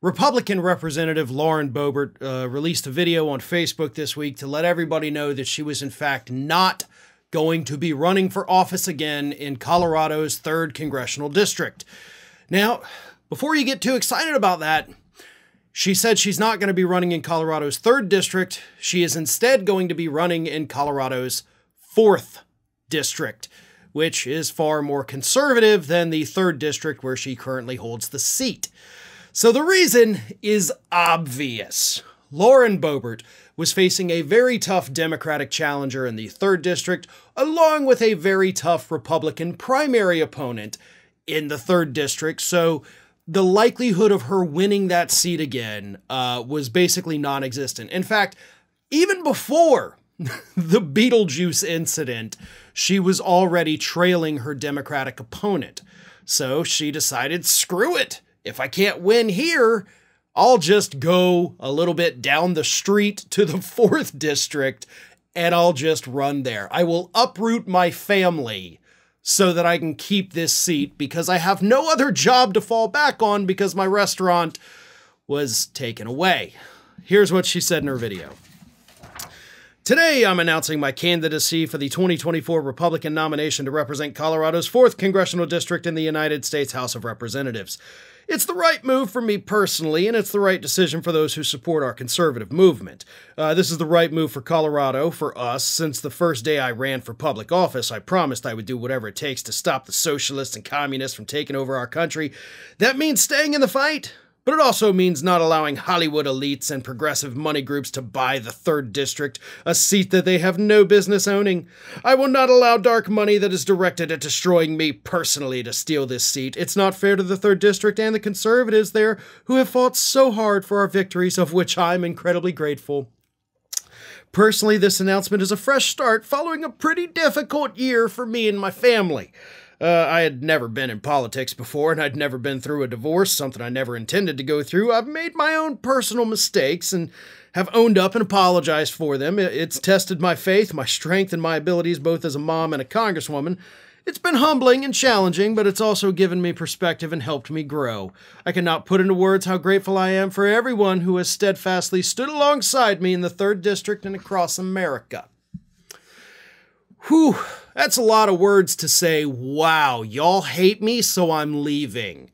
Republican Representative Lauren Boebert released a video on Facebook this week to let everybody know that she was in fact not going to be running for office again in Colorado's 3rd Congressional District. Now, before you get too excited about that, she said she's not going to be running in Colorado's 3rd District. She is instead going to be running in Colorado's 4th District, which is far more conservative than the 3rd District where she currently holds the seat. So the reason is obvious. Lauren Boebert was facing a very tough Democratic challenger in the 3rd District, along with a very tough Republican primary opponent in the 3rd District, so the likelihood of her winning that seat again was basically non-existent. In fact, even before the Beetlejuice incident, she was already trailing her Democratic opponent. So she decided, screw it. If I can't win here, I'll just go a little bit down the street to the 4th District and I'll just run there. I will uproot my family so that I can keep this seat because I have no other job to fall back on because my restaurant was taken away. Here's what she said in her video. Today, I'm announcing my candidacy for the 2024 Republican nomination to represent Colorado's 4th Congressional District in the United States House of Representatives. It's the right move for me personally, and it's the right decision for those who support our conservative movement. This is the right move for Colorado, for us. Since the first day I ran for public office, I promised I would do whatever it takes to stop the socialists and communists from taking over our country. That means staying in the fight, but it also means not allowing Hollywood elites and progressive money groups to buy the 3rd District, a seat that they have no business owning. I will not allow dark money that is directed at destroying me personally to steal this seat. It's not fair to the 3rd District and the conservatives there who have fought so hard for our victories, of which I'm incredibly grateful. Personally, this announcement is a fresh start following a pretty difficult year for me and my family. I had never been in politics before, and I'd never been through a divorce, something I never intended to go through. I've made my own personal mistakes and have owned up and apologized for them. It's tested my faith, my strength, and my abilities both as a mom and a congresswoman. It's been humbling and challenging, but it's also given me perspective and helped me grow. I cannot put into words how grateful I am for everyone who has steadfastly stood alongside me in the 3rd District and across America. Whew, that's a lot of words to say, wow, y'all hate me, so I'm leaving.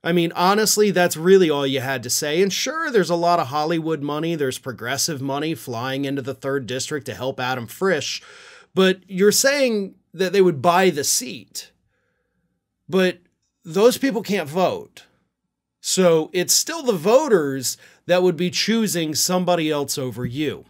I mean, honestly, that's really all you had to say. And sure, there's a lot of Hollywood money, there's progressive money flying into the 3rd District to help Adam Frisch, but you're saying that they would buy the seat. But those people can't vote. So it's still the voters that would be choosing somebody else over you.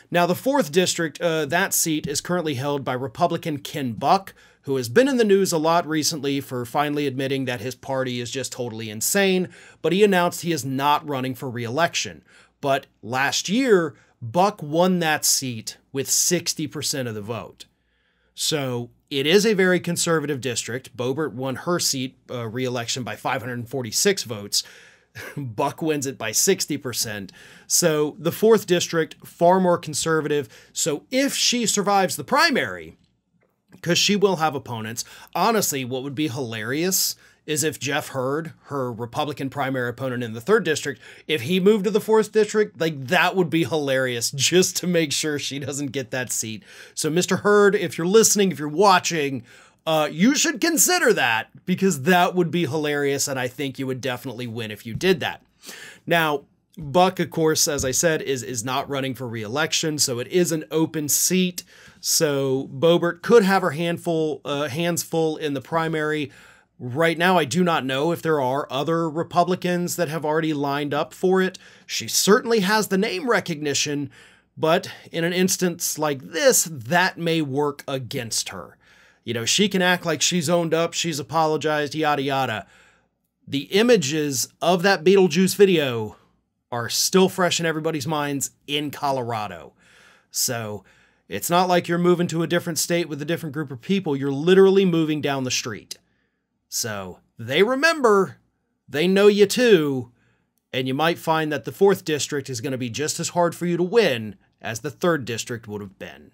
Now, the 4th District, that seat is currently held by Republican Ken Buck, who has been in the news a lot recently for finally admitting that his party is just totally insane, but he announced he is not running for re-election. But last year, Buck won that seat with 60% of the vote. So it is a very conservative district. Boebert won her seat re-election by 546 votes. Buck wins it by 60%. So the 4th District, far more conservative. So if she survives the primary, because she will have opponents, honestly, what would be hilarious is if Jeff Hurd, her Republican primary opponent in the 3rd District, if he moved to the 4th District, like that would be hilarious just to make sure she doesn't get that seat. So Mr. Hurd, if you're listening, if you're watching, you should consider that because that would be hilarious, and I think you would definitely win if you did that. Now, Buck, of course, as I said, is not running for re-election, so it is an open seat. So Boebert could have her hands full in the primary. Right now, I do not know if there are other Republicans that have already lined up for it. She certainly has the name recognition, but in an instance like this, that may work against her. You know, she can act like she's owned up, she's apologized, yada, yada. The images of that Beetlejuice video are still fresh in everybody's minds in Colorado. So it's not like you're moving to a different state with a different group of people. You're literally moving down the street. So they remember, they know you too, and you might find that the 4th District is going to be just as hard for you to win as the 3rd District would have been.